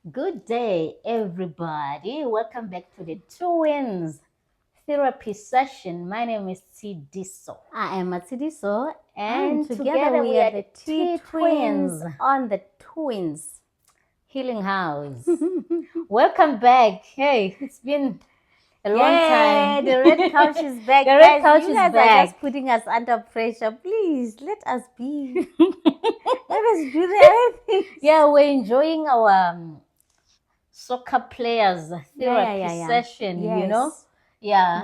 Good day, everybody. Welcome back to the Twins Therapy Session. My name is Tsidiso. I am Tsidiso, And together we are the Twins on the Twins Healing House. Welcome back. Hey, it's been a long time. The red couch is back. The red couch you is guys back. are just putting us under pressure. Please, let us be. Let us do the thing. Yeah, we're enjoying our soccer players therapy session, Yes. you know? Yeah.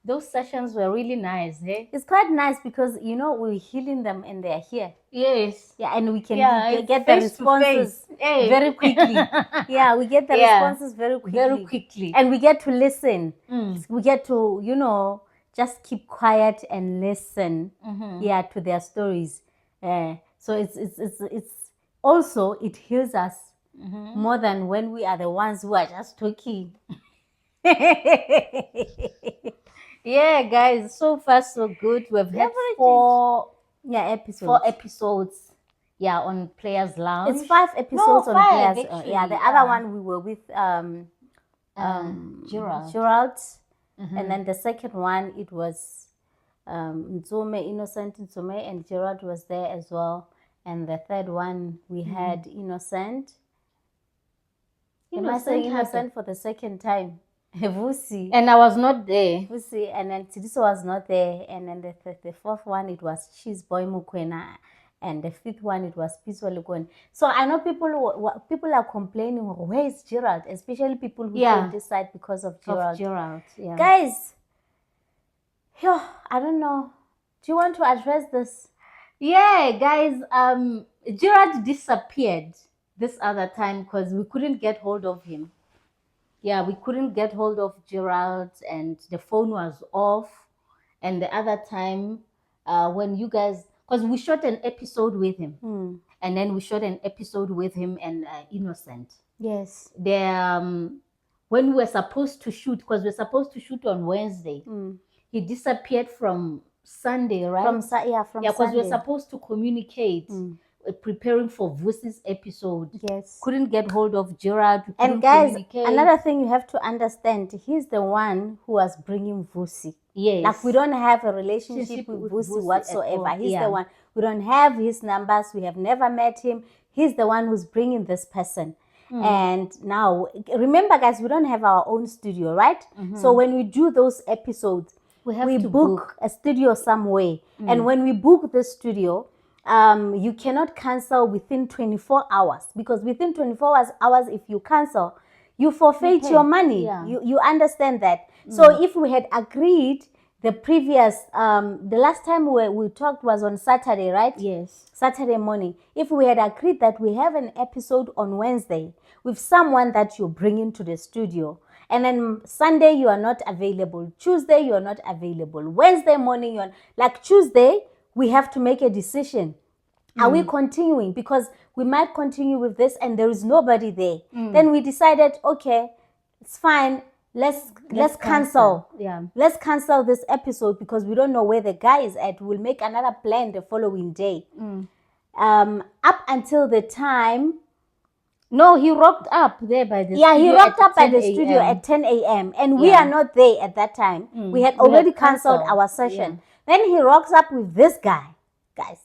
Those sessions were really nice, hey? It's quite nice because, we're healing them and they're here. Yes. Yeah, and we can face get the to responses face. Hey. very quickly. Yeah, we get the responses very quickly. Very quickly. And we get to listen. We get to, just keep quiet and listen. Yeah, to their stories. So it's also, it heals us more than when we are the ones who are just talking. Yeah, guys, so far so good. We've had four episodes. Yeah, on Players Lounge. It's 5 episodes on Players. Actually, the other one we were with Gerald. And then the second one, it was Innocent Nzome, and Gerald was there as well. And the third one, we had Innocent. Am I saying Innocent for the second time? Vusi. And I was not there. Vusi, and then Tsidiso was not there. And then the fourth one, it was Cheese Boy Mukwena. And the fifth one, it was Peaceful Lukon. So I know people are complaining, where is Gerald? Especially people who came this side because of Gerald. Yeah. Guys, I don't know. Do you want to address this? Yeah, guys, Gerald disappeared this other time because we couldn't get hold of him. Yeah, we couldn't get hold of Gerald and the phone was off. And the other time, when you guys, because we shot an episode with him, and then we shot an episode with him and Innocent. Yes. When we were supposed to shoot, because we're supposed to shoot on Wednesday, he disappeared from Sunday, right? From Sunday. Because we're supposed to communicate, preparing for Vusi's episode. Yes. Couldn't get hold of Gerald. And guys, another thing you have to understand, he's the one who was bringing Vusi. Yes. Like, we don't have a relationship with Vusi whatsoever. He's the one. We don't have his numbers. We have never met him. He's the one who's bringing this person. And now, remember, guys, we don't have our own studio, right? So when we do those episodes, we book a studio somewhere. And when we book the studio, you cannot cancel within 24 hours. Because within 24 hours, if you cancel, you forfeit your money. Yeah. You understand that? So if we had agreed the previous, the last time we talked was on Saturday, right? Yes. Saturday morning. If we had agreed that we have an episode on Wednesday with someone that you bring into the studio, and then Sunday you are not available, Tuesday you are not available, Wednesday morning you are, like Tuesday, we have to make a decision. Are we continuing? Because we might continue with this and there is nobody there. Then we decided, okay, it's fine. Let's cancel. Yeah. Let's cancel this episode because we don't know where the guy is at. We'll make another plan the following day. Up until the time. No, he rocked up there by the studio. Yeah, he rocked up at the studio at 10 a.m. And we are not there at that time. We had already cancelled our session. Then he rocks up with this guy, guys.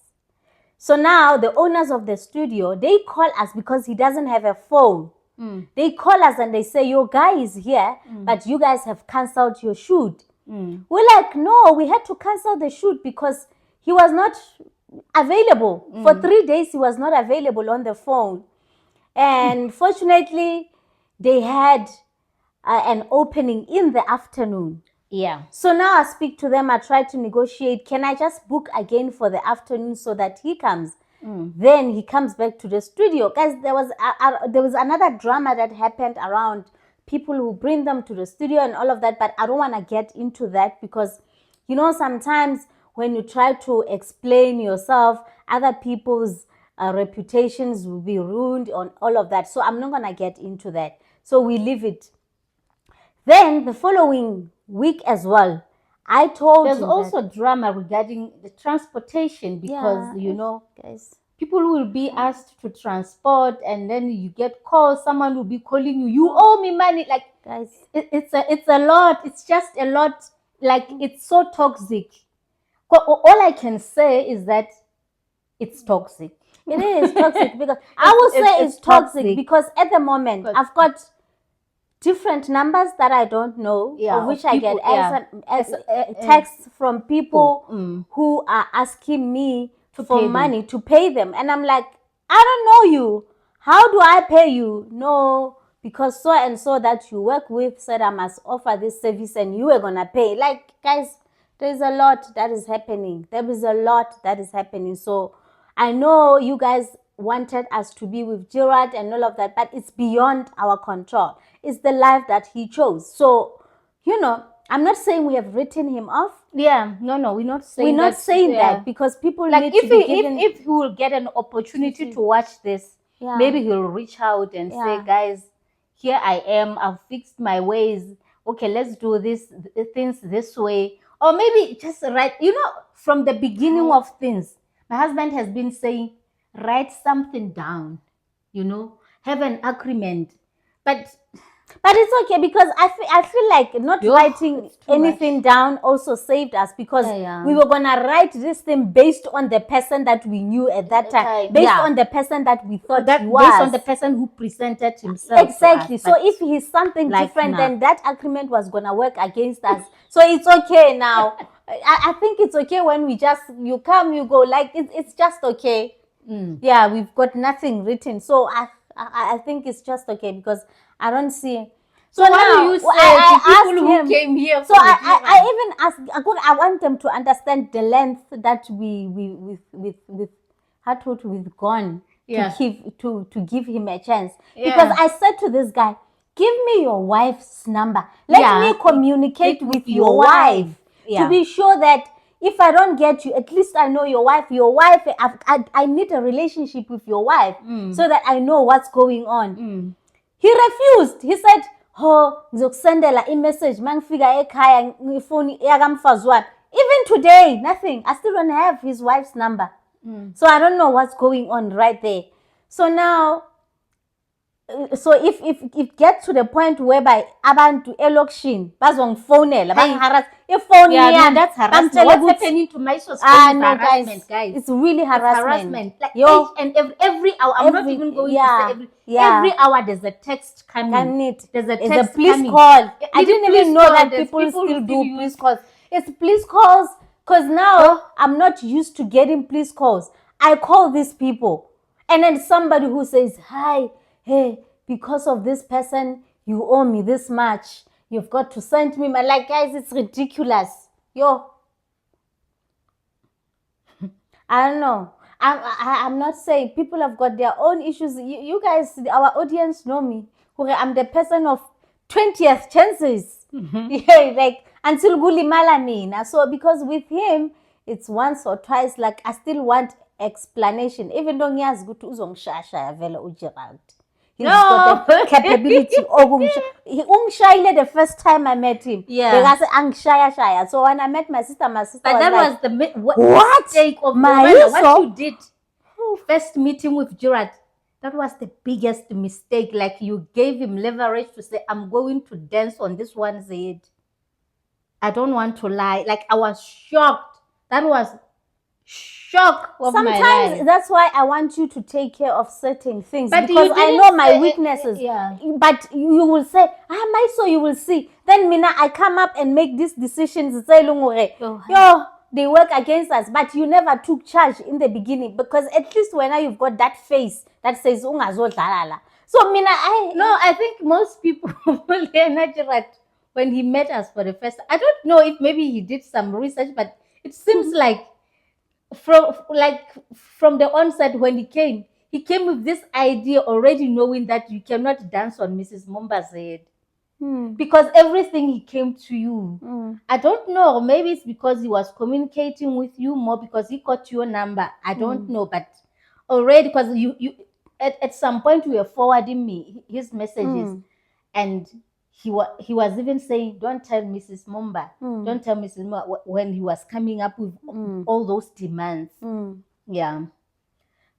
So now the owners of the studio, they call us because he doesn't have a phone. They call us and they say, your guy is here, but you guys have cancelled your shoot. We're like, no, we had to cancel the shoot because he was not available. For 3 days, he was not available on the phone. And fortunately, they had an opening in the afternoon. Yeah. So now I speak to them, I try to negotiate. Can I just book again for the afternoon so that he comes? Then he comes back to the studio. Guys, there was another drama that happened around people who bring them to the studio and all of that, but I don't want to get into that because, sometimes when you try to explain yourself, other people's reputations will be ruined on all of that. So I'm not going to get into that. So we leave it. Then the following week as well, There's also drama regarding the transportation because, guys, people will be asked to transport, and then you get calls. Someone will be calling you. You owe me money. Like, guys, it's a lot. It's just a lot. Like, it's so toxic. All I can say is that it's toxic. It is toxic because I will say it's toxic because at the moment I've got different numbers that I don't know, of which I get texts from people who are asking me for money to pay them. And I'm like, I don't know you. How do I pay you? No, because so and so that you work with said I must offer this service and you are going to pay. Like, guys, there's a lot that is happening. There is a lot that is happening. So I know you guys wanted us to be with Gerald and all of that, but it's beyond our control. It's the life that he chose. So, you know, I'm not saying we have written him off. Yeah, no, we're not saying that. We're not saying that because people like, need to be given... if he will get an opportunity to watch this, maybe he'll reach out and say, guys, here I am. I've fixed my ways. Okay, let's do things this way. Or maybe just write, from the beginning of things. My husband has been saying, write something down, have an agreement. But it's okay because I feel like not writing anything down also saved us because we were going to write this thing based on the person that we knew at that time, based on the person that we thought he was. Based on the person who presented himself. Exactly. So if he's something different, then that agreement was going to work against us. So it's okay now. I think it's okay when you come, you go, like, it's just okay. Yeah, we've got nothing written. So I think it's just okay because I don't see. So what do you say to people who came here? So I even asked, I want them to understand the length that we've gone to give him a chance. Because I said to this guy, give me your wife's number. Let me communicate with your wife to be sure that if I don't get you, at least I know your wife. Your wife, I need a relationship with your wife so that I know what's going on. He refused. He said, ngizokusendela i-message mangifika ekhaya ngifuni yakamfazi wami. Even today, nothing. I still don't have his wife's number. So I don't know what's going on right there. So now, if it gets to the point whereby abantu elokishini bazongifonela bangiharass ifoni yami, that's harassment. What's happening to my society? No, guys, it's really harassment. Like each and every hour. I'm not even going to say every hour there's a text coming. There's a text police call. I didn't even know that people still do police calls. It's police calls because now I'm not used to getting police calls. I call these people and then somebody who says, hi, hey, because of this person, you owe me this much. You've got to send me my... Like, guys, it's ridiculous. I don't know. I'm not saying people have got their own issues. You guys, our audience know me. I'm the person of 20th chances. Like, until gulimala mina. So, because with him, it's once or twice. Like, I still want explanation. Even though he has good to uzongshasha vela uGerald. He's got the capability. Ungshayile the first time I met him. Shaya. So when I met my sister was that was the mistake of what you did. First meeting with Gerald. That was the biggest mistake. Like, you gave him leverage to say, I'm going to dance on this one's head. I don't want to lie. Like, I was shocked. That was shock of my life. Sometimes that's why I want you to take care of certain things, but because I know my weaknesses. But you will say, Maiso, you will see. Then Mina, I come up and make these decisions. They work against us, but you never took charge in the beginning because at least when you've got that face that says ungazodlala. So Mina, I think most people when he met us for the first time. I don't know if maybe he did some research, but it seems like from the onset when he came with this idea already knowing that you cannot dance on Mrs. Momba's head. Because everything he came to you. I don't know. Maybe it's because he was communicating with you more because he got your number. I don't know. But already, because you at some point you were forwarding me his messages, and he was even saying, don't tell Mrs. Momba. Don't tell Mrs. Momba, when he was coming up with all those demands. Yeah.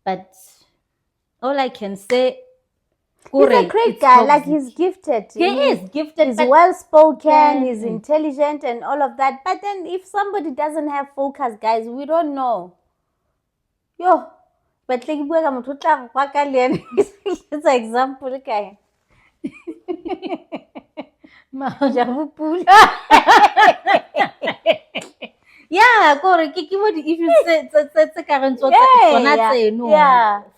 But all I can say, he's a great guy. Like, he's gifted. He is gifted. He's well spoken. He's intelligent and all of that. But then, if somebody doesn't have focus, guys, we don't know. Yo, but like it's an example, guy. Yeah, correct. If you say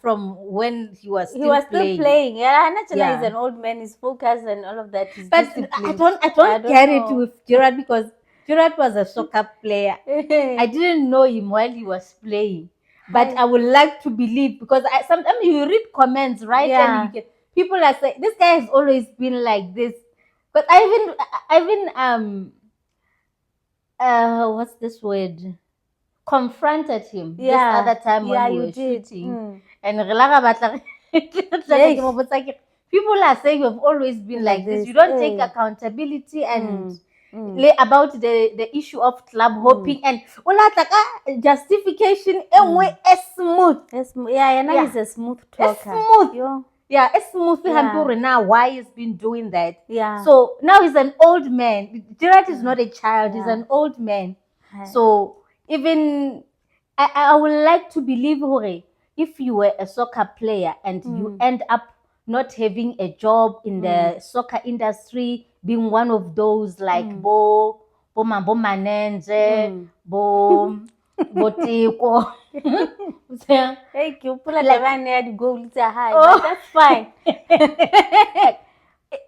from when he was still playing. Yeah, naturally he's an old man. He's focused and all of that. But I don't get it with Gerald, because Gerald was a soccer player. I didn't know him while he was playing, but I would like to believe, because sometimes you read comments, right? And people are saying this guy has always been like this. But I even what's this word? Confronted him this other time when we were shooting. And people are saying you've always been like this. You don't take accountability and about the issue of club hopping and justification. Smooth. He's a smooth talker. Smooth. Yeah, it's smooth. Now why he's been doing that. So now he's an old man. Gerald is not a child, he's an old man. So even I would like to believe, if you were a soccer player and you end up not having a job in the soccer industry, being one of those like bo manenje, bo botiko. Hey, you pull like to go high, but that's fine.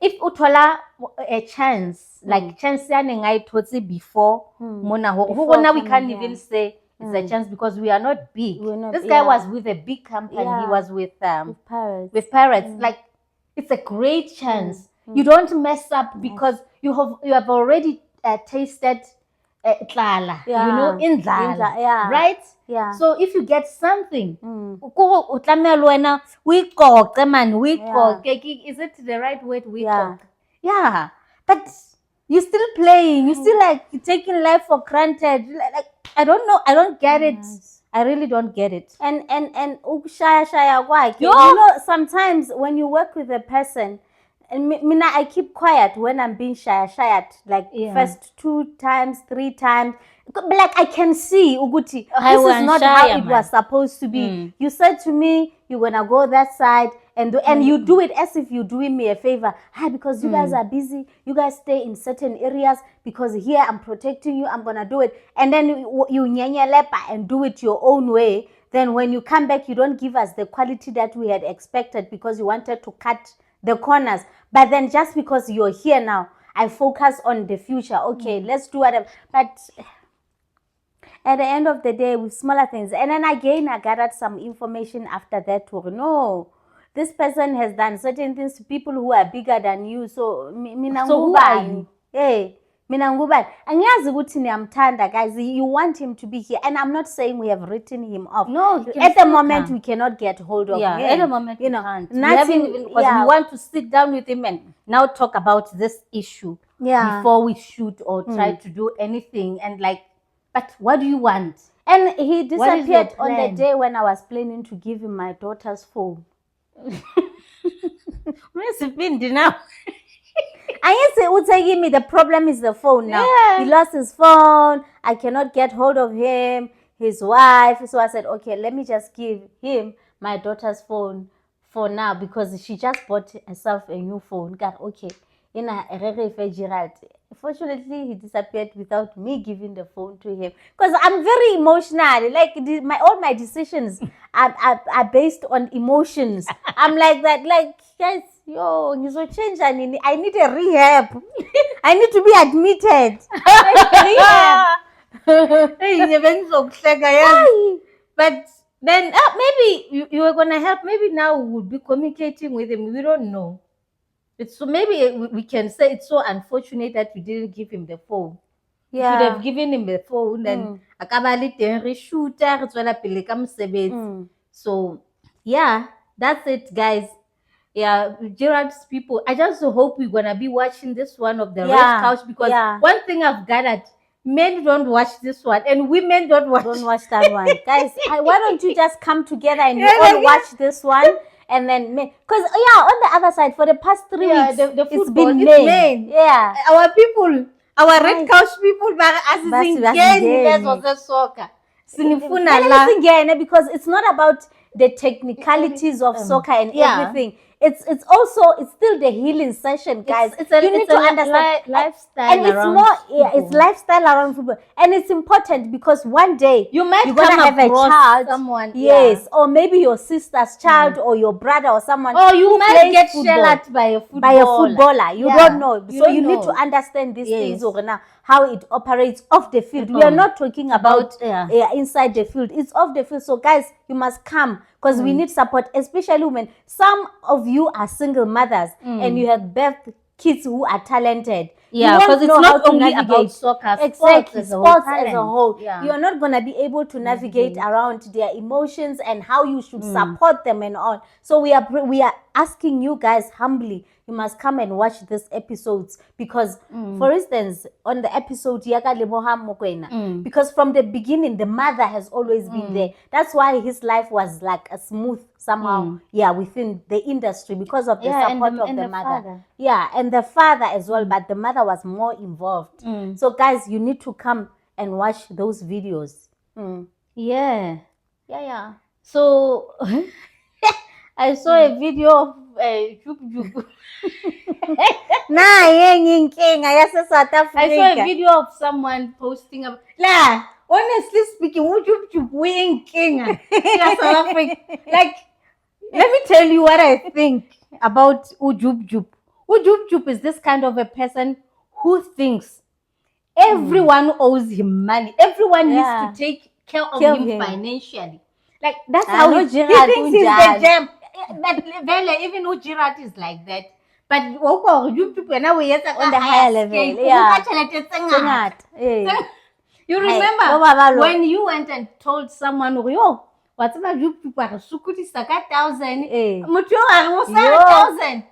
If uthola a chance, like chance I told you before, now we can't even say it's a chance, because we are not big. This guy was with a big company. He was with Pirates. Like, it's a great chance. You don't mess up, because you have already tasted tlala, in Zala, right? So if you get something, is it the right word? Yeah, but you're still playing. You're still like taking life for granted. Like, I don't know. I don't get it. I really don't get it. And shaya, you know, sometimes when you work with a person, and I keep quiet when I'm being shy, like first 2 times, 3 times. But like, I can see, Uguti, this is not how it was supposed to be. You said to me, you're going to go that side, and you do it as if you're doing me a favor. Because you guys are busy. You guys stay in certain areas, because here I'm protecting you. I'm going to do it. And then you nyanyalepa and do it your own way. Then when you come back, you don't give us the quality that we had expected, because you wanted to cut the corners. But then just because you're here now, I focus on the future. Okay, let's do whatever. But at the end of the day, with smaller things. And then again, I gathered some information after that. No, this person has done certain things to people who are bigger than you. So, who are you? Hey, angiyazi ukuthi niyamthanda, guys. You want him to be here, and I'm not saying we have written him off. No, at the moment we cannot get hold of him. At the moment, we want to sit down with him and now talk about this issue before we shoot or try to do anything. And like, but what do you want? And he disappeared on the day when I was planning to give him my daughter's phone. Where's he been now? I say, Utagi me, the problem is the phone now. He lost his phone. I cannot get hold of him, his wife. So I said, okay, let me just give him my daughter's phone for now, because she just bought herself a new phone. God, okay. Fortunately, he disappeared without me giving the phone to him, because I'm very emotional. Like, all my decisions are based on emotions. I'm like that. Like, guys, yo, change. I need a rehab. I need to be admitted. But then maybe you were gonna help. Maybe now we would be communicating with him. We don't know. So maybe we can say it's so unfortunate that we didn't give him the phone. You should have given him the phone, and so yeah, that's it, guys. Yeah, Gerald's people. I just hope we're gonna be watching this one of the Red Couch, because one thing I've gathered, men don't watch this one and women don't watch that one. Guys, why don't you just come together and you all watch this one? And then, because on the other side, for the past 3 weeks, it's been men. Yeah, our people, our red couch people, soccer. Because it's not about the technicalities of soccer and everything. It's still the healing session, guys. You need to understand lifestyle, and it's more it's lifestyle around football, and it's important because one day you're gonna have a child, someone, or maybe your sister's child or your brother or someone, or you might get shelled by a footballer. You don't know, so you need to understand these things now, how it operates off the field. We are not talking about inside the field. It's off the field. So guys, you must come because we need support, especially women. Some of you are single mothers and you have birthed kids who are talented. Yeah, because it's not only about soccer. Exactly, sports as a whole. Yeah. You are not going to be able to navigate around their emotions and how you should support them and all. So we are asking you guys humbly, you must come and watch these episodes because, for instance, on the episode because from the beginning, the mother has always been there. That's why his life was like a smooth somehow, within the industry because of the support of the mother. Father. Yeah, and the father as well, but the mother was more involved. So guys, you need to come and watch those videos. Yeah. So I saw a video of Jub Jub. South Africa. I saw a video of someone posting about honestly speaking, Jub Jub we in Kenya. South Africa. Like, let me tell you what I think about Jub Jub. Jub Jub is this kind of a person who thinks everyone owes him money. Everyone needs to take care of him financially. Like, that's how he thinks he's the gem. But even Gerald is like that. But on the higher level, you remember when you went and told someone, what's about you people are sukutisa 1,000, mutuo 1,000,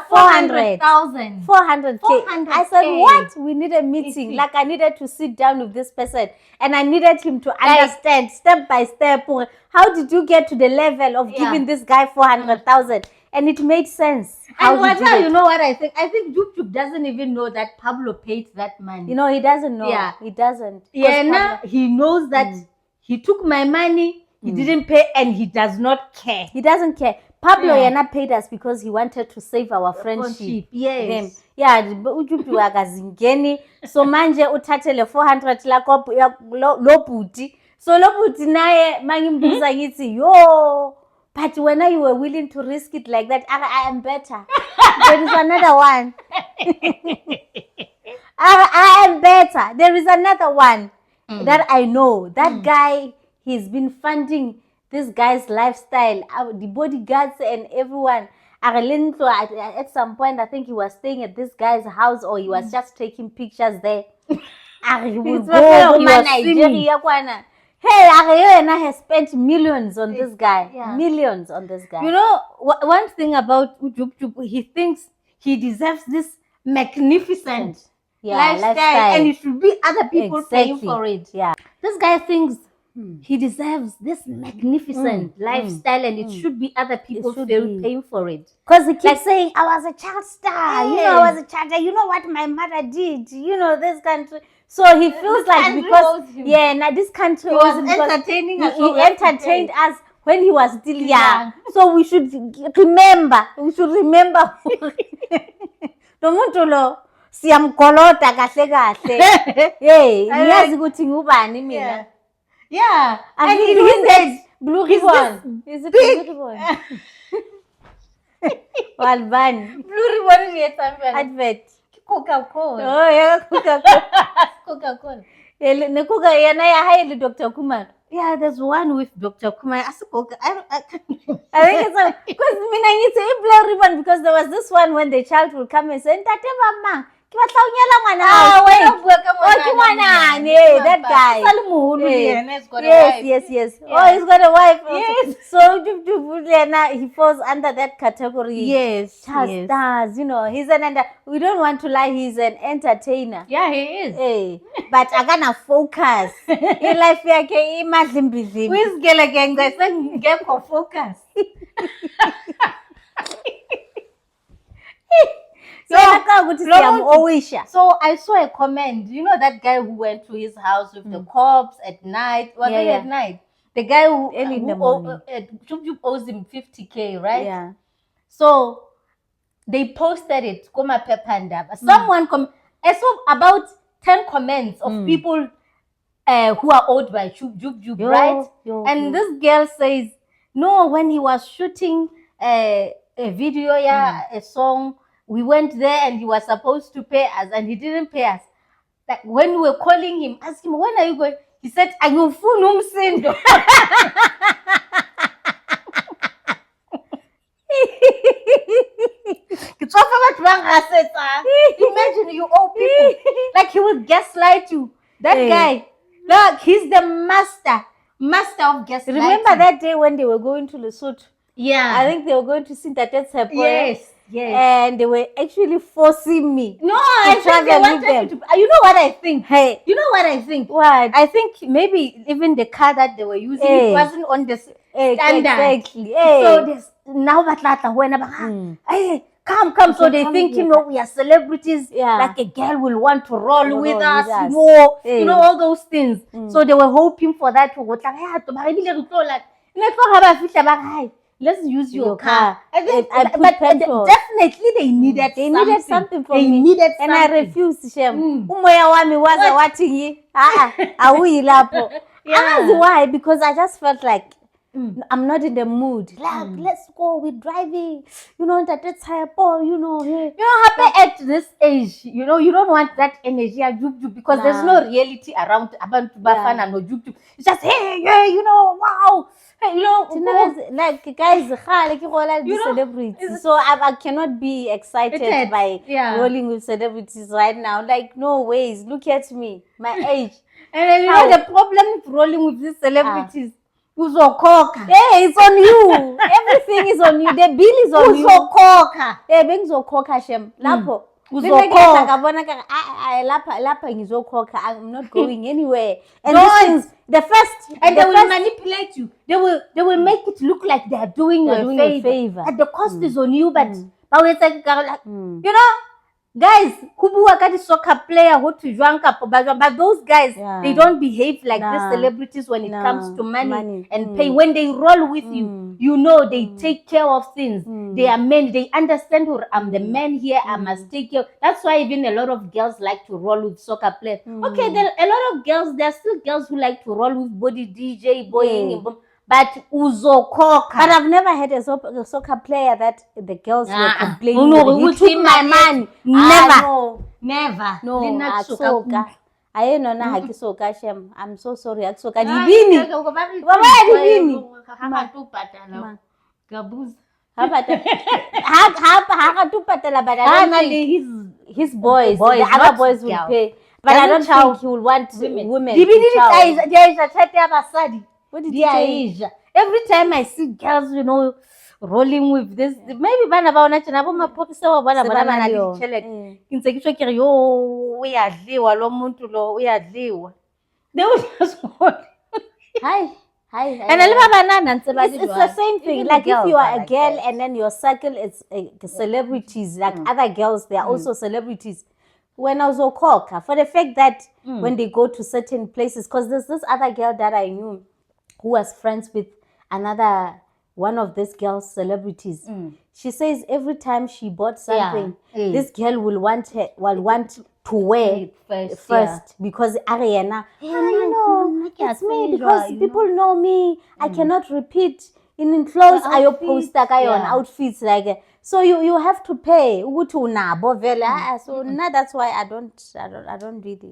400,000, 400K. I said, what? We need a meeting. Like, I needed to sit down with this person, and I needed him to understand step by step. How did you get to the level of giving this guy 400,000? And it made sense. And you know what I think? I think Jub Jub doesn't even know that Pablo paid that money. You know, he doesn't know. Yeah, he doesn't. Yeah, now he knows that he took my money. He didn't pay, and he does not care. He doesn't care. Pablo Yana paid us because he wanted to save our friendship. Yes. Yeah, uJubu akazingeni. So manje uthathe le 400 lakho lo bhuti. So lo bhuti naye mangimbuza ngithi yo, but when you were willing to risk it like that, I am better. There is another one. I am better. There is another one that I know. That guy, he's been funding this guy's lifestyle, the bodyguards and everyone. At some point, I think he was staying at this guy's house or he was just taking pictures there. He will go to Nigeria. Hey, Ariana has spent millions on this guy. Yeah. Millions on this guy. You know, one thing about Jub Jub, he thinks he deserves this magnificent lifestyle, and it should be other people paying for it. Yeah. This guy thinks he deserves this magnificent lifestyle, and it should be other people paying for it. Because he keeps saying, I was a child star. You know, I was a child star. You know what my mother did. You know, this country. So he feels like because, now this country was entertaining us. He entertained us when he was still young. So we should remember. Nomuntu siyamkolota kahle kahle. Hey, niyazi ukuthi ngubani mina. Yeah. And he said Blue Ribbon. Is it Blue Ribbon? Walbani. Blue Ribbon is advert. Coca-Cola. Oh yeah, Coca-Cola. Coca-Cola. Dr. Kumar. Yeah, there's one with Dr. Kumar. I think it's because Blue Ribbon, because there was this one when the child will come and say, Tate Mama, that guy. Yes. Yeah. Oh, he's got a wife. Yes. So he falls under that category. Yes. Stars, he's we don't want to lie, he's an entertainer. Yeah, he is. Hey, but I gonna focus. In life, Who's again? Guys, get for focus. So I saw a comment. You know that guy who went to his house with the cops at night? Was it at night? The guy who Jub Jub owes him 50K, right? Yeah. So they posted it. Someone I saw about 10 comments of people who are owed by Jub Jub, right? And this girl says, no, when he was shooting a video, a song, we went there and he was supposed to pay us and he didn't pay us. Like when we were calling him, asking him, when are you going? He said, I will fool him. Imagine you owe people. Like he will gaslight you. That guy, look, he's the master of gaslighting. Remember that day when they were going to Lesotho? Yeah. I think they were going to see that that's her boy. Yes. And they were actually forcing me. No, I think they wanted you to. You know what I think? Hey. You know what I think? What? I think maybe even the car that they were using, it wasn't on the standard. Exactly. So there's now hey, come. So they think, we are celebrities. Yeah. Like a girl will want to roll with us more. You know, all those things. So they were hoping for that. Let's use your car. But definitely they needed something from me. And I refused. Umoya wami waza wathi awuyi lapho. Why? Because I just felt like I'm not in the mood. Like, let's go, we're driving. That's hyper, happy at this age. You don't want that energy at Jub Jub because there's no reality around Abantu Bafana no Jub Jub. It's just, hey, wow. Hey, like guys, celebrities. So I cannot be excited by rolling with celebrities right now. Like, no ways. Look at me, my age. And the problem with rolling with these celebrities. Hey, it's on you. Everything is on you. The bill is on you. I'm not going anywhere. And they will manipulate you. They will make it look like they are doing you a favor. And the cost is on you, but guys, Kubuwa kati soccer player who to but those guys, they don't behave like these celebrities when it comes to money and pay. When they roll with you, they take care of things. They are men. They understand who I'm the man here. I must take care. That's why even a lot of girls like to roll with soccer players. Okay, there are a lot of girls. There are still girls who like to roll with body DJ, boying. But uzokoka. But I've never had a soccer player that the girls were complaining. No, he took my man. Never. No, I know na hakisoka shem. I'm so sorry. Hakisoka dibini. His boys, the other boys will pay. But I don't think he will want women. What did you say? Every time I see girls, rolling with this, maybe bana baona tjena bo mapokisa wa bona bana le tšhelete. Ke ntse ke tswa ke re yo o ya dliwa lo muntu lo o ya dliwa. They will just Hi. And it's the same thing. Like if you are a girl and then your circle is celebrities, like other girls, they are also celebrities. When I was Okoka, for the fact that when they go to certain places, because there's this other girl that I knew who was friends with one of this girl's celebrities. She says every time she bought something, this girl will want to wear first because Ariana, it's me because people know me. I cannot repeat in clothes. I post on outfits like so you have to pay. So that's why I don't really.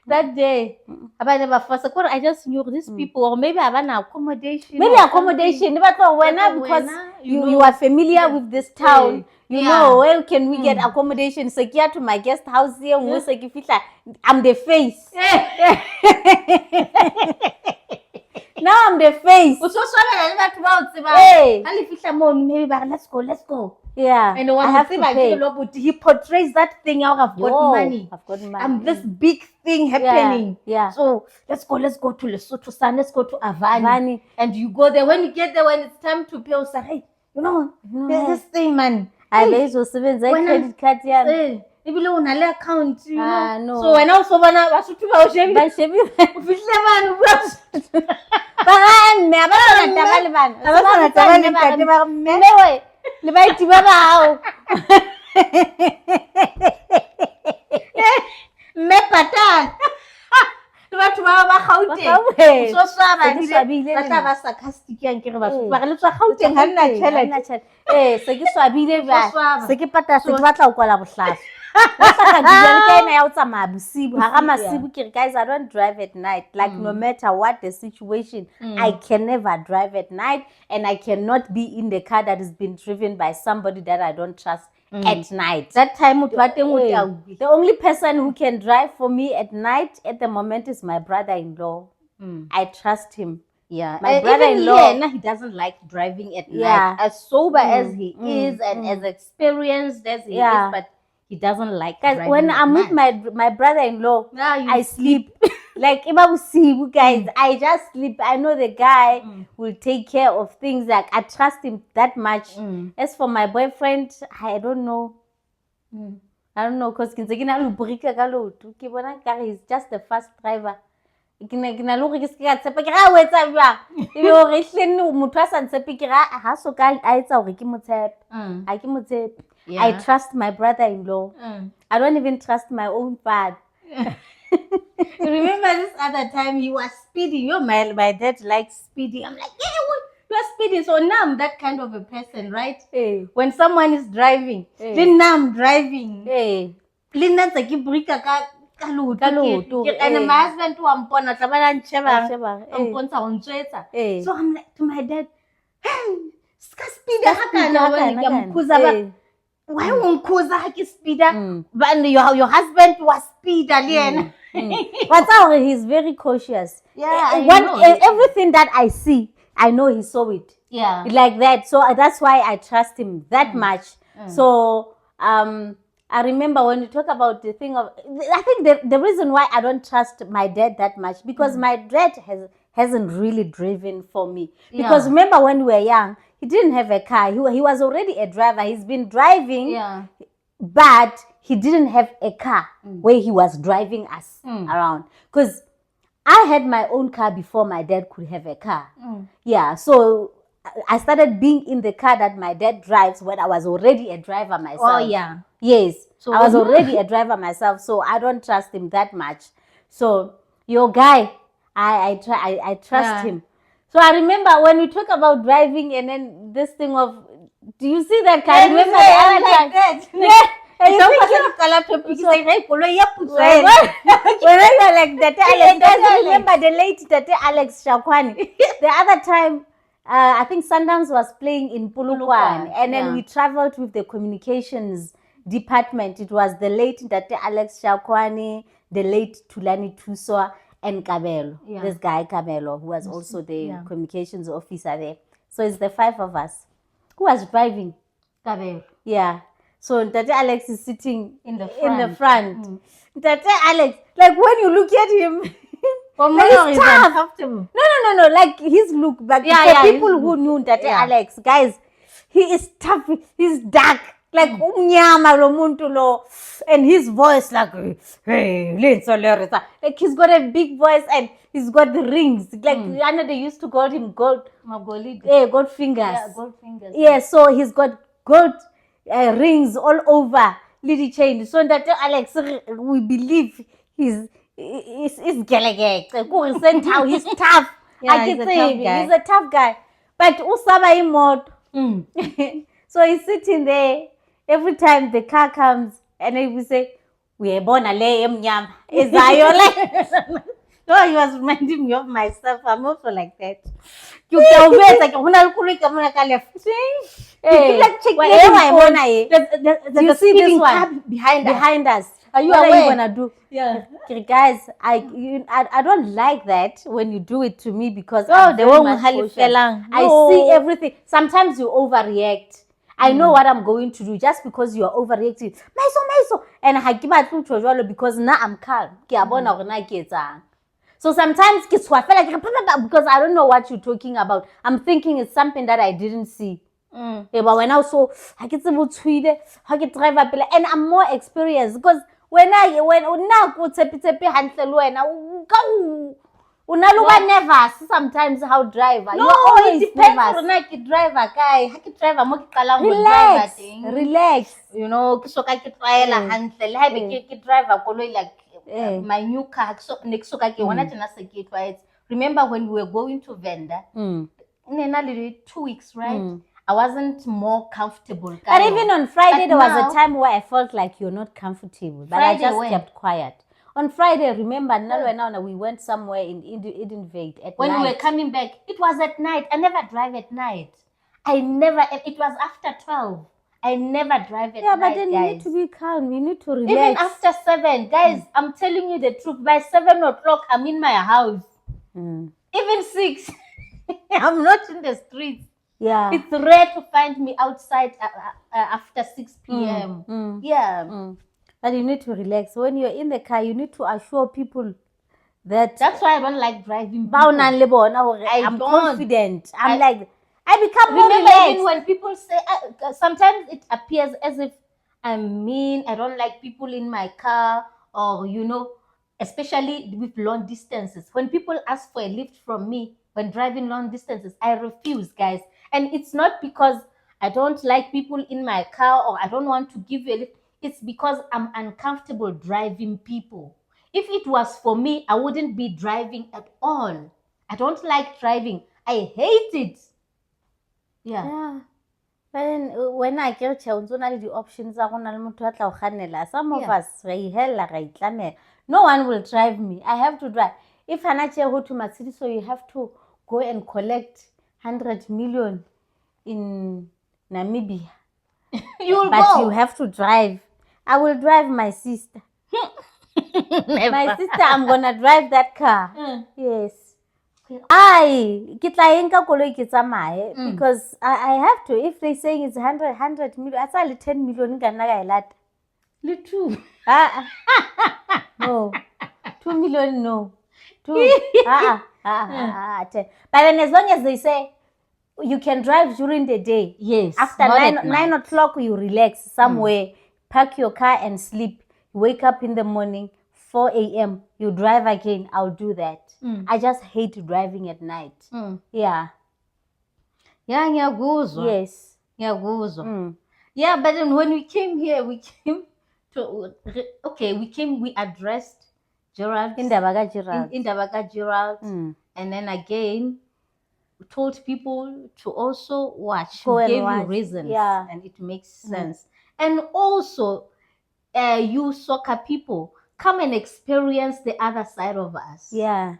that day. I just knew these people, or maybe I have an accommodation. Maybe accommodation. But because you are familiar with this town, you know, where can we get accommodation? So get to my guest house here. I'm the face. Now I'm the face. Hey. Let's go. Yeah. And I have to pay. He portrays that thing out. I've got money. I'm this big thing happening. Yeah. So let's go to Lesotho, son. Let's go to Avani. And you go there. When you get there, when it's time to pay, you say, hey, there's this thing, man. I raise those credit card. Yeah. Maybe on an account, no. So when I was over now, I should guys, I don't drive at night. Like no matter what the situation, I can never drive at night, and I cannot be in the car that is being driven by somebody that I don't trust at night. That time, the only person who can drive for me at night at the moment is my brother-in-law. I trust him. Yeah, my brother-in-law, he doesn't like driving at night. As sober as he is, and as experienced as he is, but he doesn't like driving. When I'm with my brother-in-law, I sleep. Like if I see you guys, I just sleep. I know the guy will take care of things. Like I trust him that much. As for my boyfriend, I don't know. I don't know, because he's just the first driver. Ke na lo re ke se ka tshepa ke ga o etsa bjang e be o re hlenne motho a sa ntshepe ke ga ha so ka a etsa hore ke motshepe ha ke motshepe. I trust my brother-in-law. I don't even trust my own father. Remember this other time he was speeding? My dad likes speeding. I'm like, you're speeding. So now I'm that kind of a person, right? When someone is driving, then now I'm driving. And my husband too, so I'm like to my dad, hey, speed. Why won't speeder? But your husband was speeder again. But he's very cautious. Everything that I see, I know he saw it. Yeah. Like that. So that's why I trust him that much. So I remember when you talk about the thing of, I think the reason why I don't trust my dad that much, because my dad hasn't really driven for me. Because remember when we were young, he didn't have a car. He was already a driver. He's been driving, but he didn't have a car where he was driving us around. Because I had my own car before my dad could have a car. Yeah, so I started being in the car that my dad drives when I was already a driver myself. Oh, yeah. Yes, so I was already a driver myself, so I don't trust him that much. So your guy, I trust him. So I remember when we talk about driving and then this thing of, do you see that car? Remember the other time? And you think like that, remember the late Tate Alex Shakwani. The other time, I think Sundance was playing in Polokwane, and then we traveled with the communications department. It was the late Tate Alex Shakwani, the late Tulani Tuswa, and Kabelo. This guy Kabelo, who was also the communications officer there. So it's the five of us. Who was driving? Kabelo. Yeah. So Tate Alex is sitting in the front. Tate Alex, like when you look at him, he's tough. No. Like his look, but for people who knew Tate Alex, guys, he is tough. He's dark, like and his voice like, hey, like he's got a big voice and he's got the rings. Like they used to call him gold fingers. Yeah, gold fingers. Yeah, so he's got gold rings all over little chain. So that Alex, we believe he's gelegek. He's tough. I can say he's a tough guy. But Usama Imod. So he's sitting there every time the car comes, and then we say, Uyayibona le emnyama ezayo le. No, he was reminding me of myself. I'm also like that. You can wait like do you see this one behind us? Are you aware? What are you gonna do? Yeah, guys, I don't like that when you do it to me because I see everything. Sometimes you overreact. I know what I'm going to do just because you are overreacting. Maiso. And I give my because now I'm calm. So sometimes because I don't know what you're talking about. I'm thinking it's something that I didn't see. But when I saw, I get some tweet, I get drive up, and I'm more experienced because when now go tepi handle never sometimes how driver. No, it depends on the driver guy. Relax. You know, so I can try la handle. Have driver like my new car. So next remember when we were going to Venda? In 2 weeks, right? I wasn't more comfortable. But even on Friday, there was a time where I felt like you're not comfortable. But Friday I just kept quiet. On Friday, remember, now we went somewhere in Edenvale at when night. When we were coming back, it was at night. I never drive at night. It was after 12. I never drive at night, but then guys. You need to be calm. You need to relax. Even after 7, guys, I'm telling you the truth. By 7 o'clock, I'm in my house. Even 6, I'm not in the streets. Yeah. It's rare to find me outside after 6 p.m. Yeah. But you need to relax. When you're in the car, you need to assure people that... That's why I don't like driving. I'm confident. I become more relaxed. relaxed. Even when people say... sometimes it appears as if I'm mean. I don't like people in my car. Or, especially with long distances. When people ask for a lift from me, when driving long distances, I refuse, guys. And it's not because I don't like people in my car or I don't want to give you a lift. It's because I'm uncomfortable driving people. If it was for me, I wouldn't be driving at all. I don't like driving. I hate it. Yeah. When I get the options, some of us, no one will drive me. I have to drive. If I go to my city, so you have to go and collect 100 million in Namibia. You have to drive. I will drive my sister. My sister, I'm gonna drive that car. Yes. Because I have to. If they saying it's 100 million, that's only 10 million. Little. No. 2 million, no. 2. 10. But then as long as they say you can drive during the day. Yes. After 9 o'clock, you relax somewhere, park your car and sleep. You wake up in the morning, 4 a.m., you drive again. I'll do that. I just hate driving at night. Yeah. Yeah, ngiyakuzo. Yes. Ngiyakuzo. Yeah, but then when we came here, we addressed Gerald. Indaba Gerald. Indaba Gerald. And then again, we told people to also watch. We gave you reasons. Yeah. And it makes sense. And also, you soccer people, come and experience the other side of us. Yeah.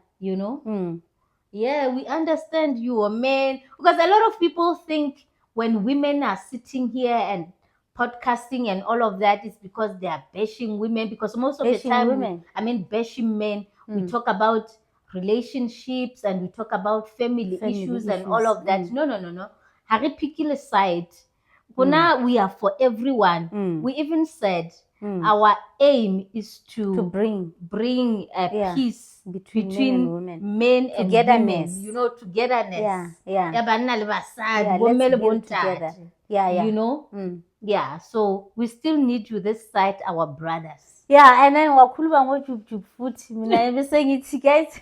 Yeah, we understand you are men. Because a lot of people think when women are sitting here and podcasting and all of that is because they are bashing women. Because most of the time, bashing men, we talk about relationships and we talk about family issues and all of that. No. Harry Pikile side. We are for everyone. We even said our aim is to bring peace between men and women. Togetherness. Yeah. Yeah, so we still need you this side, our brothers. Yeah, and then Jub Jub food. I'm saying it, guys.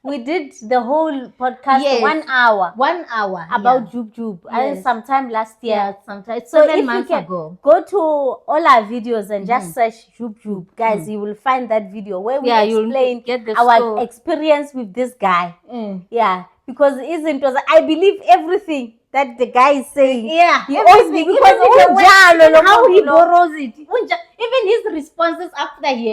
We did the whole podcast 1 hour. 1 hour about Jub Jub. And sometime last year. Yeah, sometime 7 months ago. Go to all our videos and just search Jub Jub. Guys, you will find that video where we explain our experience with this guy. Yeah, because I believe everything that the guy is saying. Yeah, he owes me because how he borrows it. even his responses after he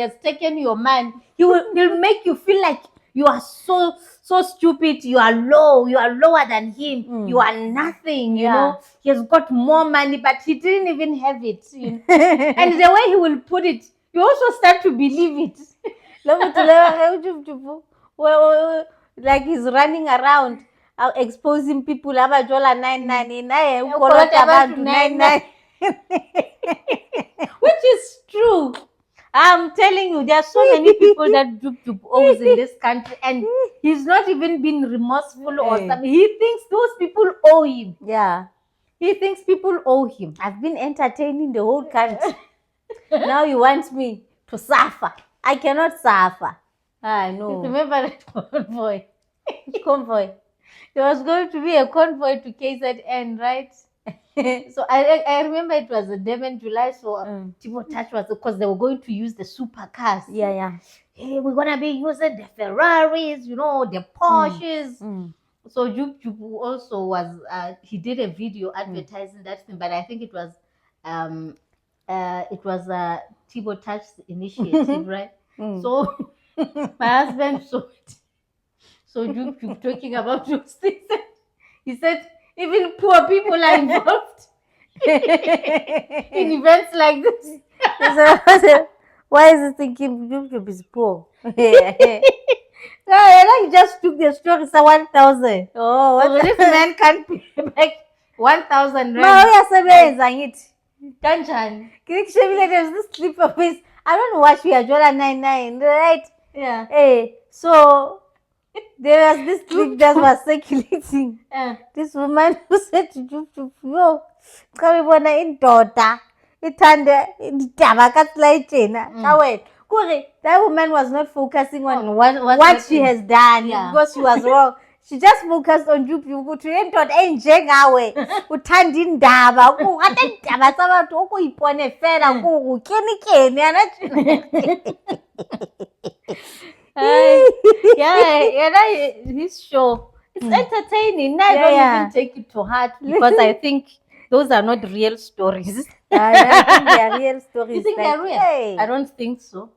has taken your man, he'll make you feel like you are so stupid, you are lower than him, you are nothing, you know. He has got more money, but he didn't even have it, you know? And the way he will put it, you also start to believe it. Like he's running around exposing people. Which is true. I'm telling you, there are so many people that Jub Jub owes in this country, and he's not even been remorseful or something. He thinks those people owe him. Yeah. He thinks people owe him. I've been entertaining the whole country. Now you want me to suffer. I cannot suffer. I know. Remember that convoy? Which convoy? There was going to be a convoy to KZN, right? So I remember it was a Devon July, so people touch was because they were going to use the supercars. Yeah. Hey, we're gonna be using the Ferraris, you know, the Porsches. So Jub Jub also was he did a video advertising that thing, but I think it was Tibo Touch's initiative, right? So my husband saw it. So Jub Jub talking about those things. He said even poor people are involved in events like this. Why is he thinking Jub Jub is poor? No, he just took the story. It's 1,000. Oh, what if man can't pay back 1,000 rand? Kanchan. There's this clip of his. I don't watch Jola 99, right? Yeah. Hey, so there was this clip that was circulating. This woman who said to Jub Jub, yo, come on in daughter. That woman was not focusing on what she has done because she was wrong. She just focused on Jub Jub. His show. It's entertaining. I don't even take it to heart because I think those are not real stories. I think they are real stories. You think they're real? Hey. I don't think so.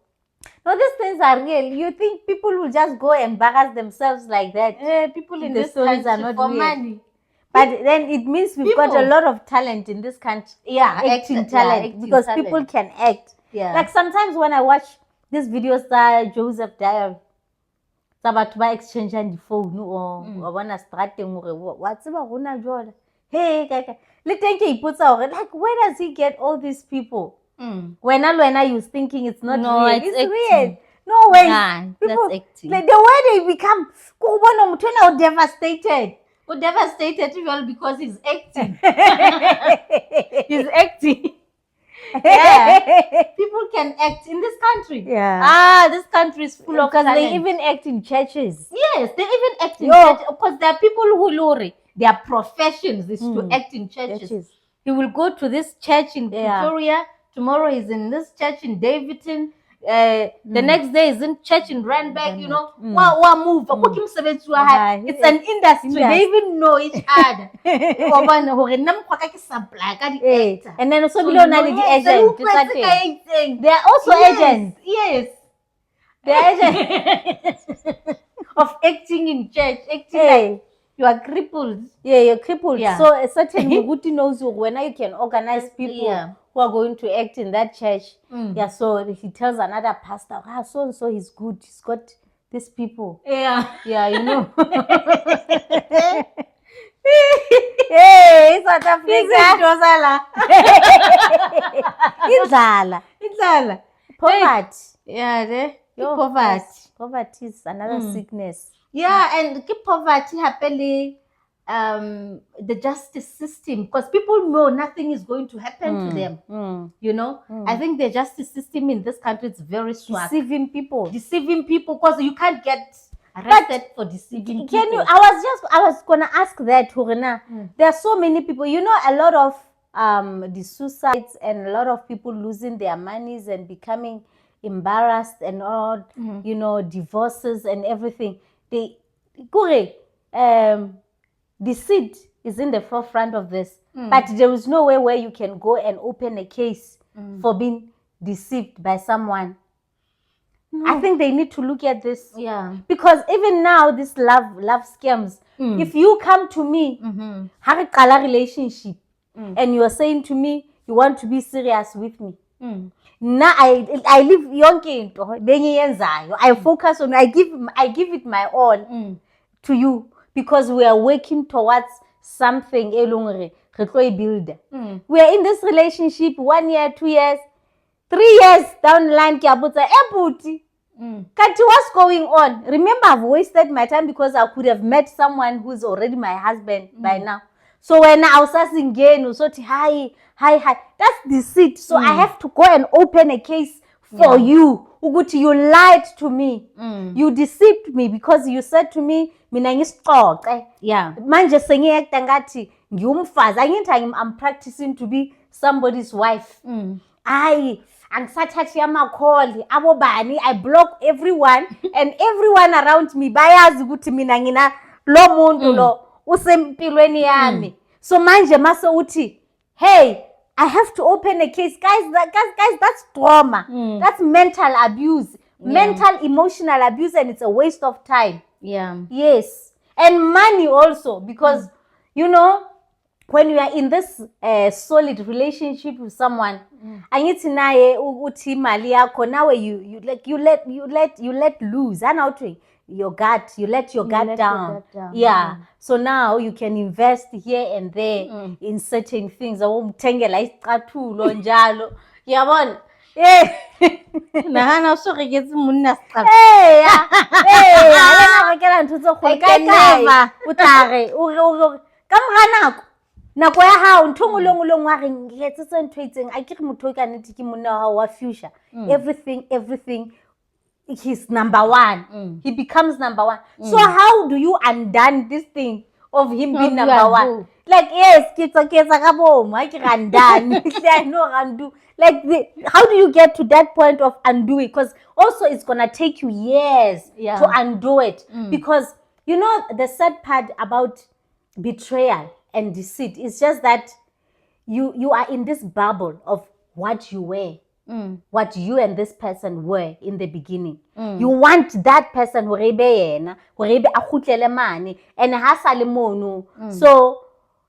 No, these things are real. You think people will just go embarrass themselves like that? People in the this stories country are not for real. money. But then it means we've got a lot of talent in this country. Yeah, acting talent. Because people can act. Yeah. Like sometimes when I watch these videos that Joseph Diary, it's about to exchange on the phone or when I start what's about hey, he puts out like where does he get all these people? When I was thinking it's not real. It's real. No way. Nah, people, that's acting. Like the way they become devastated. Devastated well because he's acting. He's acting. People can act in this country. Yeah. This country is full of talent. They even act in churches. Yes, they even act in churches. Because there are people who lorry. Their professions is to act in churches. He will go to this church in Victoria. Tomorrow he's in this church in Davidson. The next day is in church in Randburg, you know. Move. It's an industry. They even know each other. And then also the agents. They are also agents. Yes. They are agents of acting in church. Acting like you are crippled. Yeah, you're crippled. Yeah. So a certain Muguti knows when you can organize people who are going to act in that church. Yeah, so he tells another pastor, so and so he's good. He's got these people. Yeah. Yeah, you know. Hey, South Africa. Inzala. Poverty. Yeah, poverty. Poverty is another sickness. Yeah, and keep poverty happily. The justice system, because people know nothing is going to happen to them. You know, I think the justice system in this country is very swag. Deceiving people because you can't get arrested for deceiving people. I was gonna ask that, Hurina. There are so many people, you know, a lot of the suicides and a lot of people losing their monies and becoming embarrassed and all, you know, divorces and everything. Deceit is in the forefront of this, but there is no way where you can go and open a case for being deceived by someone. I think they need to look at this. Yeah. Because even now, this love scams, if you come to me, have a color relationship, and you are saying to me, you want to be serious with me. Now I live yonke into I focus on, I give it my all to you, because we are working towards something build. We are in this relationship 1 year, 2 years, 3 years down the line. What's going on? Remember, I've wasted my time because I could have met someone who's already my husband by now. So when I was asking again, hi, that's deceit. So I have to go and open a case for you. Uguti, you lied to me. You deceived me because you said to me, yeah. Manje sengiyekta ngathi ngiyumfazi. I'm practicing to be somebody's wife. I block everyone and everyone around me. Bayazi ukuthi mina ngina lo muntu lo usempilweni yami. So manje mase uthi, hey, I have to open a case. Guys, that's trauma. That's mental abuse. Mental, emotional abuse, and it's a waste of time. Yeah. Yes. And money also, because, you know, when you are in this solid relationship with someone, and it's naye uthi mali yakho, now you let loose. And out your gut, you let your gut down. Yeah. So now you can invest here and there in certain things. Awumthengela isicathulo njalo. Yabona? Yeah. Nahana so re getse monna scap. Hey, alena re kela ntutso go kai. Utare o ka mora nako. Nako ya hao nthong longolong wa re ngetsetse ntho itseng a ke re motho ka nnete ke monna wa wa future. Everything he's number one. He becomes number one. So how do you undone this thing of him being number one? Like, yes, kitsa ka bomo I can undone. I know undo. Like, how do you get to that point of undoing? Because also it's gonna take you years to undo it. Because you know the sad part about betrayal and deceit is just that you are in this bubble of what you were. What you and this person were in the beginning. You want that person who rebe akhutlele mane and hasale mono. So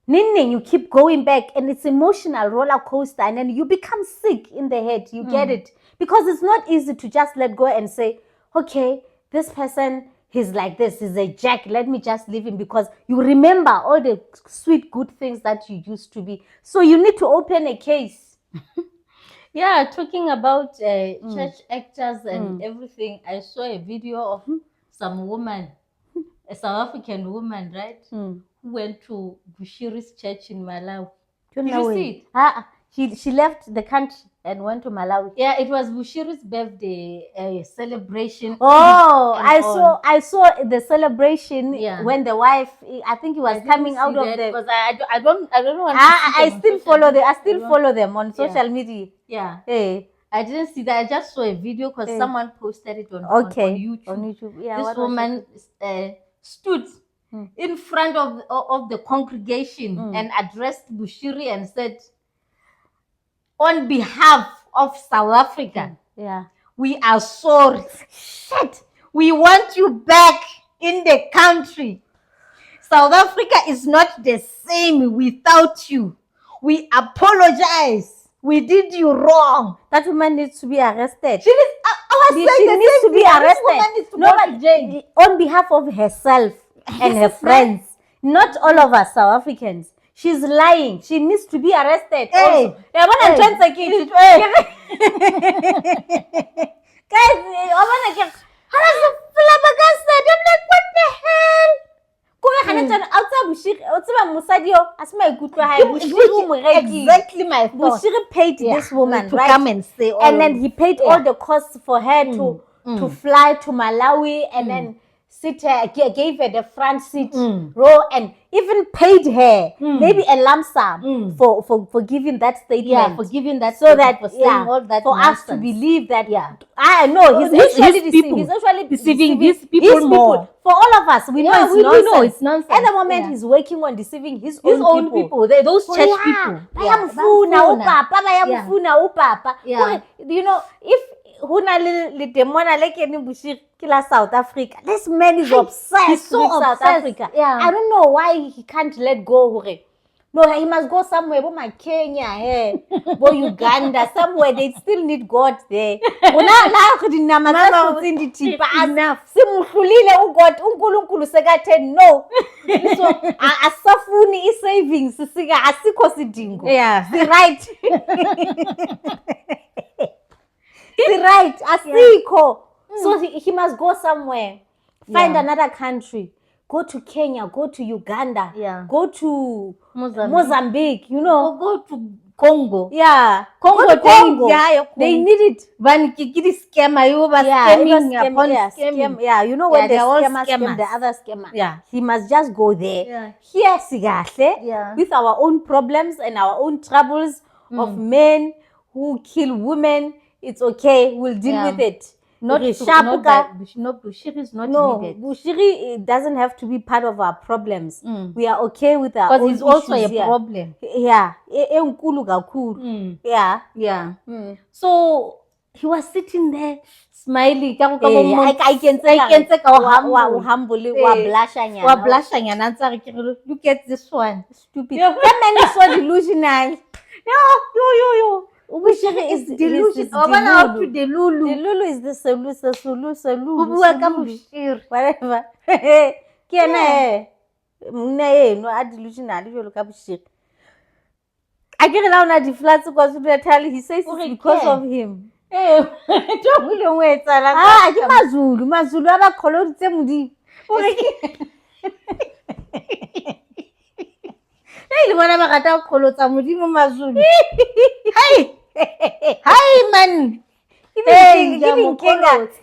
you keep going back, and it's emotional roller coaster, and then you become sick in the head. You get it? Because it's not easy to just let go and say, okay, this person, he's like this, he's a jack, let me just leave him, because you remember all the sweet good things that you used to be. So you need to open a case. Yeah, talking about church actors and everything, I saw a video of some woman, a South African woman, right? Who went to Bushiri's church in Malawi. Did you see it? She left the country and went to Malawi. Yeah, it was Bushiri's birthday celebration. Oh, I saw the celebration when the wife, I think he was coming out of the. Because I don't know. I still follow them. I still follow them on social media. Yeah. Hey. I didn't see that. I just saw a video because someone posted it on YouTube. On YouTube. Yeah. This woman stood in front of the congregation and addressed Bushiri and said, on behalf of South Africa, we are sorry. Shit, we want you back in the country. South Africa is not the same without you. We apologize. We did you wrong. That woman needs to be arrested. She needs to be arrested. On behalf of herself and her friends, not all of us South Africans. She's lying. She needs to be arrested. Hey. Also. Guys, I'm like, what the hell? Exactly my thought. Bushiri paid this woman to come and say all. And then he paid all the costs for her to fly to Malawi and then gave her the front seat row and even paid her maybe a lump sum for giving that statement. Yeah, for giving that so that for saying all that for nonsense. us to believe that I know he's actually deceiving his people more. For all of us, we know it's nonsense. We know it's nonsense. At the moment, he's working on deceiving his own people. Those church people. You know, if South Africa, this man is obsessed with South Africa. I don't know why he can't let go. No, he must go somewhere. Go my Kenya, go Uganda, somewhere. They still need God there. Enough. No. So asafuni savings. Yeah. Right. Right. Asiko. So he must go somewhere. Find another country. Go to Kenya, go to Uganda, go to Mozambique, you know. Go to Congo. Yeah. Congo. They need it. Yeah, you know when the scammer scam the other scammer. Yeah. He must just go there. Here, with our own problems and our own troubles of men who kill women. It's okay. We'll deal with it. Bushiri is not needed. Bushiri doesn't have to be part of our problems. We are okay with our own issues. Because he's also a problem. Yeah. Yeah. So he was sitting there smiling. I can say look at this one. Stupid. That man is so delusional. Yo. Bushiri is delusion. Delulu is the solu. Whatever. No, I delusional. If you look at Bushiri. I get around at the flats because he says it's because of him. Mazulu abakholwa tsemudi. Hey, man.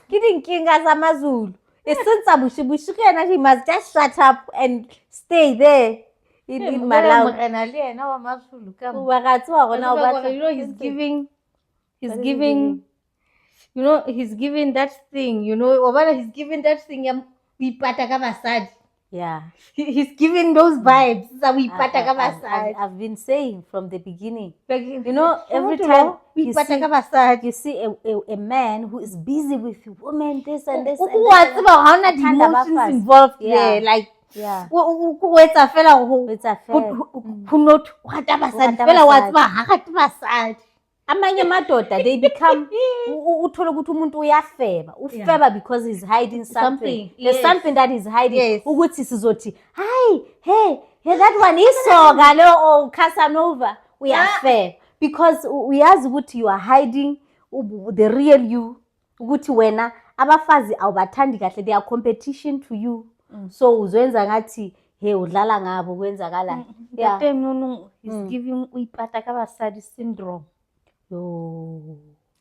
Kidding kinga zamazulu. Bushiri, he must just shut up and stay there in Malawi. He's giving that thing, he's giving that thing. Yeah. He's giving those vibes. I've been saying from the beginning. Every time you see a man who is busy with women, this and this. What's about how emotions involved there? Like, what's a fellow amanye madoda, they become uthola ukuthi umuntu uyafeba because he's hiding something. There's something that he's hiding. Ukuthi sizothi, hey, that one is soga lo Casanova. We are fair because we ask ukuthi you are hiding the real you. Ukuthi wena abafazi awubathandi kahle, they are competition to you. So uzoyenza ngathi hey udlala ngabo kwenzakala. Yeah. He's giving uyipata kabasadi syndrome.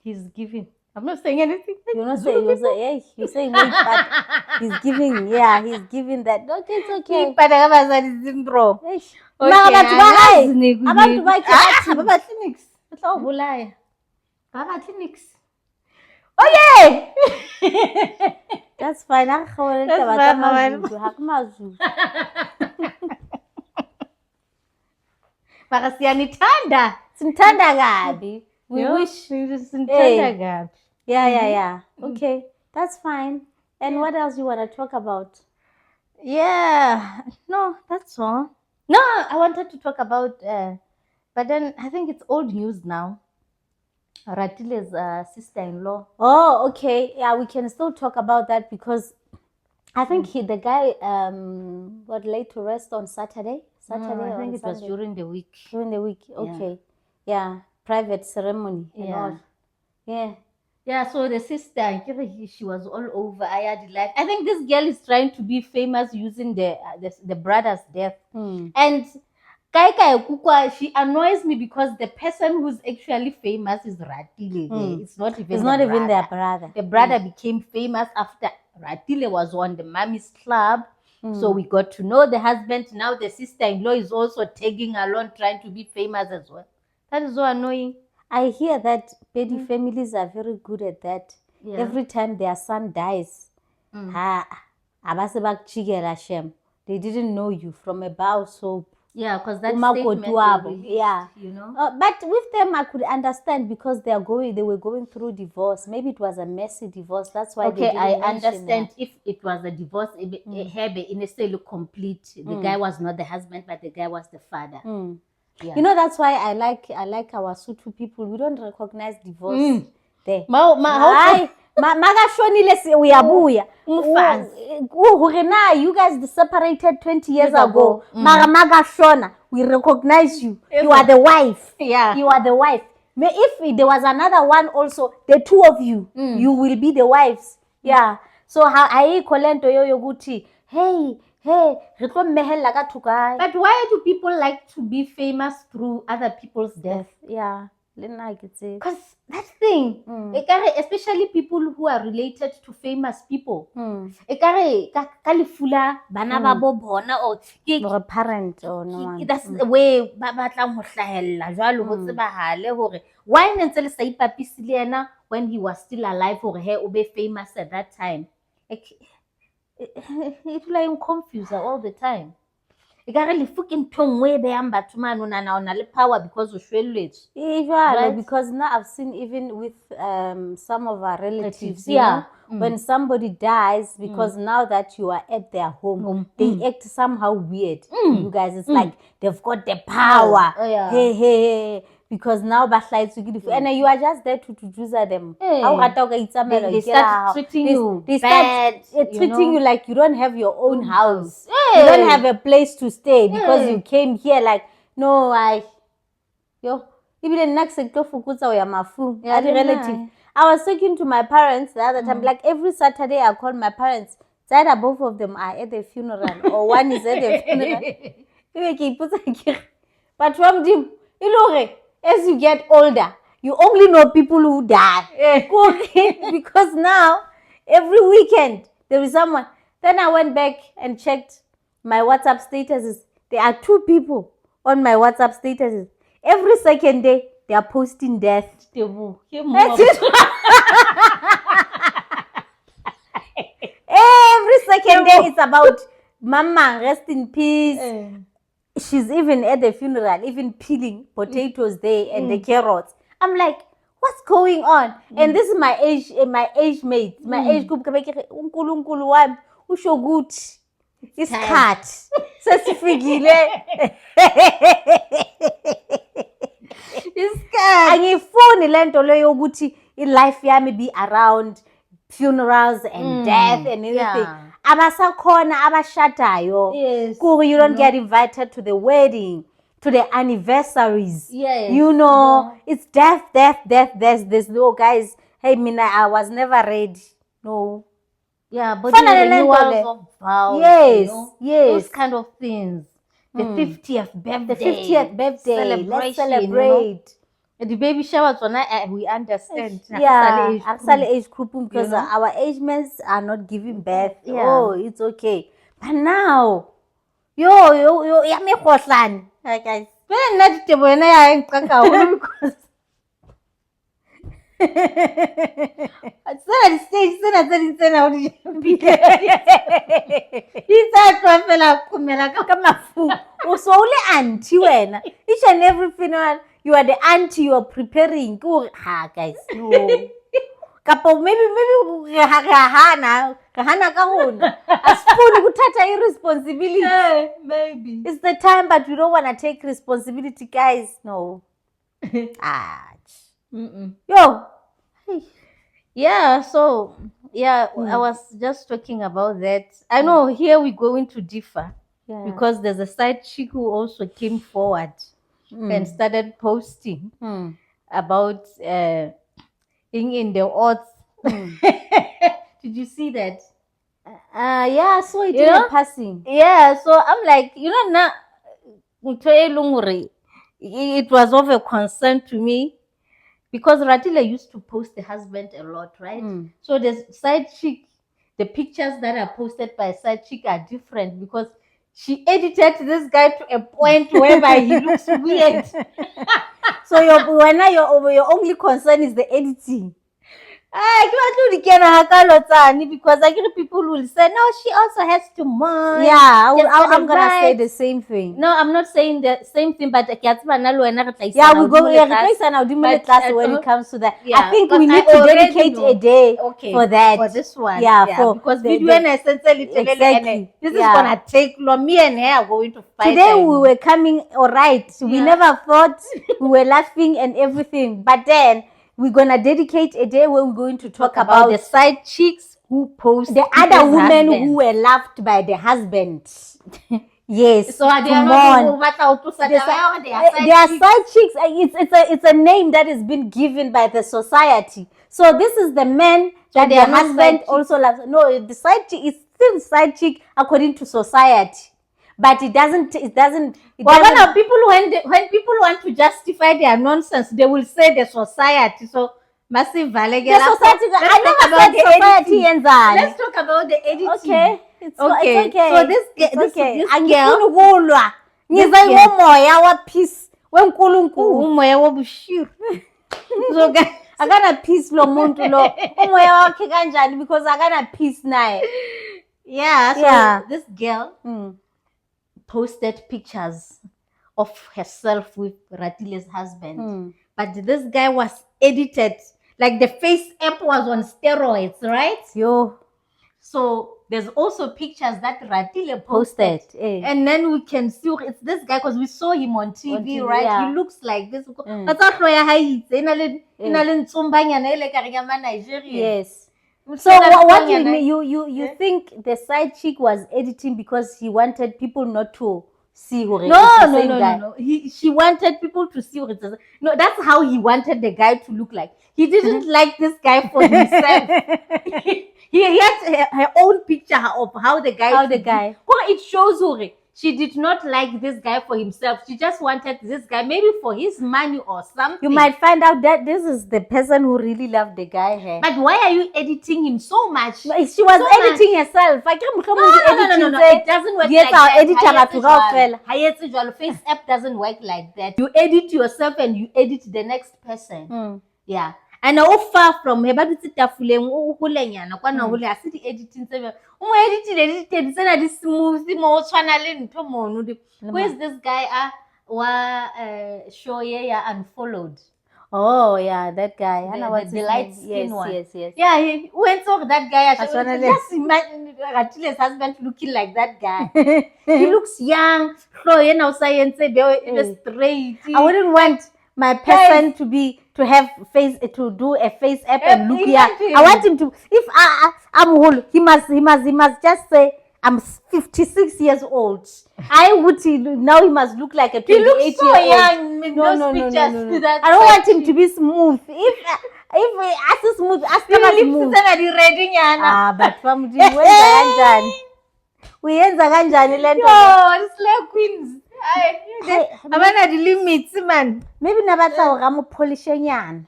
He's giving. I'm not saying anything. You're not saying. You're saying but he's giving. Yeah, he's giving that. Okay, it's okay. But syndrome. Okay. That's fine. That's fine. We wish. Yeah. Okay, that's fine. And what else you want to talk about? Yeah. No, that's all. No, I wanted to talk about, but then I think it's old news now. Ratile's sister-in-law. Oh, okay. Yeah, we can still talk about that because I think the guy got laid to rest on Saturday. I think it was during the week. Okay. Yeah. Private ceremony and all. Yeah, so the sister, she was all over. I think this girl is trying to be famous using the brother's death. And she annoys me because the person who's actually famous is Ratile. It's not even their brother. The brother became famous after Ratile was on the mommy's club. So we got to know the husband. Now the sister-in-law is also tagging along, trying to be famous as well. That is so annoying. I hear that Pedi families are very good at that. Yeah. Every time their son dies, they didn't know you from a bar soap. Yeah, because that statement they released, yeah. You know. But with them, I could understand because they were going through divorce. Maybe it was a messy divorce. That's why. Okay, I understand if it was a divorce. In a still complete. The guy was not the husband, but the guy was the father. Yeah. You know, that's why I like our Sotho people. We don't recognize divorce there. You guys separated 20 years ago. We recognize you. You are the wife. Yeah. You are the wife. If there was another one also, the two of you, you will be the wives. Yeah. So I hey, but why do people like to be famous through other people's death? Yeah, because that thing, especially people who are related to famous people. Or a parent or no one. That's the way why when he was still alive or her be famous at that time. It's like confused all the time. Power because of right? Because now I've seen even with some of our relatives, yeah, when somebody dies, because now that you are at their home, they act somehow weird. You guys, it's like they've got the power. Hey. Because now and you are just there to use them. They start treating you bad. Treating you like you don't have your own house. You don't have a place to stay because you came here like, no, even the next sector focus our relative. I was talking to my parents the other time, like every Saturday I call my parents. Either both of them are at the funeral or one is at the funeral. But from Jim, as you get older, you only know people who die. Because now, every weekend, there is someone. Then I went back and checked my WhatsApp statuses. There are 2 people on my WhatsApp statuses. Every second day, they are posting death. Every second day, it's about Mama, rest in peace. She's even at the funeral, even peeling potatoes there and the carrots. I'm like, what's going on? And this is my age mate, my age group. It's cut. It's cut. And if in life, be around funerals and death and everything. Yes. You don't get invited to the wedding, to the anniversaries. Yes. It's death. There's no guys. Hey, Mina, I was never ready. No. Yeah, but renewals of vows. Yes. Those kind of things. The 50th birthday. Let's celebrate. The baby showers, we understand. Yeah, actually age group because our age mates are not giving birth. Yeah. Oh, it's okay. But now, yami khoslan. Guys. When not the when I because each and every funeral, you are the auntie you are preparing. Guys, no. Maybe responsibility. Maybe it's the time, but we don't want to take responsibility, guys. No. Yeah, so I was just talking about that. I know here we're going to differ because there's a side chick who also came forward and started posting about in the odds. Did you see that? Yeah, so it is passing. Yeah, so I'm like, now it was of a concern to me because Ratile used to post the husband a lot, right? So the side chick, the pictures that are posted by side chick are different because she edited this guy to a point whereby he looks weird. So your only concern is the editing. Because I get people will say, no, she also has to mind. Yeah, I'm gonna say the same thing. No, I'm not saying the same thing, but yeah, we go when it comes to that. Yeah, I think we need to dedicate a day for that. For this one. Yeah, because video exactly. This is gonna take long. Me and her are going to fight. Today we were coming all right. We never thought we were laughing and everything, but then we're gonna dedicate a day where we're going to talk about the side chicks who post the other women who were loved by the husband. Yes. So they are not they are side chicks. It's a name that has been given by the society. So this is the men that their husband also loves. No, the side chick is still side chick according to society. But it doesn't. Well, people when people want to justify their nonsense, they will say the society. So massive the society. I never said society and that. Let's talk about the editing. Okay. It's okay. So this girl, peace. Umoya wa Bushiri. So akana peace lo muntu lo. Umoya wakhe kanjani because akana peace naye. Yeah. So this girl posted pictures of herself with Ratile's husband. But this guy was edited. Like the face app was on steroids, right? Yo. So there's also pictures that Ratile posted. And then we can see it's this guy because we saw him on TV, right? Yeah. He looks like this. Yes. So what you think the side chick was editing because he wanted people not to see who No. She wanted people to see who No, that's how he wanted the guy to look like. He didn't like this guy for himself. He had her own picture of how the guy. Well, it shows her. She did not like this guy for himself. She just wanted this guy maybe for his money or something. You might find out that this is the person who really loved the guy here. But why are you editing him so much? She was editing herself. No. It doesn't work like that. Face app doesn't work like that. You edit yourself and you edit the next person. Yeah. And how far from her, but it's a fuleng hulenya, I see the editing. Edited, this smooth, more channel. Where's this guy? Show unfollowed. Oh yeah, that guy. The light skin one. Yes. Yeah, he went off that guy. Just imagine Ratile's husband looking like that guy. He looks young. Straight. I wouldn't want my person to do a face app and look here. I want him to. If I'm old, he must just say I'm 56 years old. Now he must look like a 28-year-old. He looks so young in those pictures. I don't want him to be smooth. If as smooth, as smooth. But we slave queens. The limits, man. Maybe never polishing.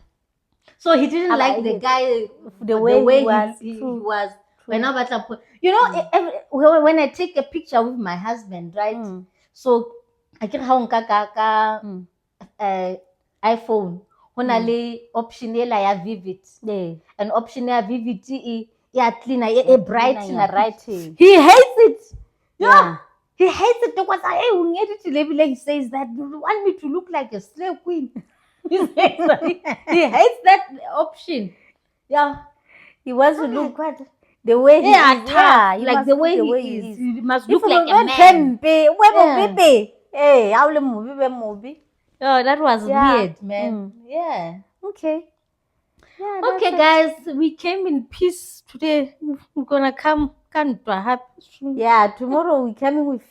So he didn't like the guy the way he was. When I take a picture with my husband, right? So I get how iPhone. Option ya vivid. An option ya vivid clean a bright right. He hates it. Yeah. He hates it because he says that you want me to look like a slave queen. He hates that option. Yeah. He wants to look the way he is. Like the way he is. He must look like a man. Oh, that was weird, man. Yeah. Okay. Yeah, okay, guys. We came in peace today. We're gonna come perhaps. Yeah, tomorrow we're coming with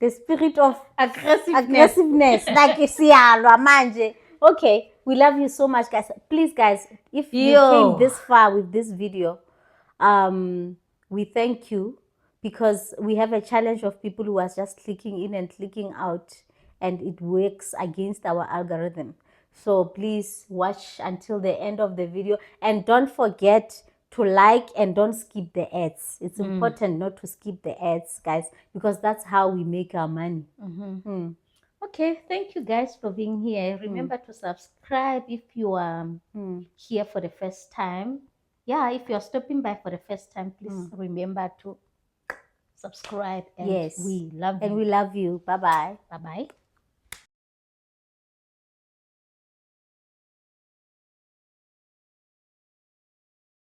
the spirit of aggressiveness. Like manje. Okay, we love you so much, guys. Please, guys, if you came this far with this video, we thank you because we have a challenge of people who are just clicking in and clicking out, and it works against our algorithm. So please watch until the end of the video and don't forget to like and don't skip the ads. It's important not to skip the ads, guys, because that's how we make our money. Okay, thank you guys for being here. Remember to subscribe if you are here for the first time. Yeah, if you're stopping by for the first time, please remember to subscribe. And Yes. we love you. And we love you. Bye-bye. Bye-bye.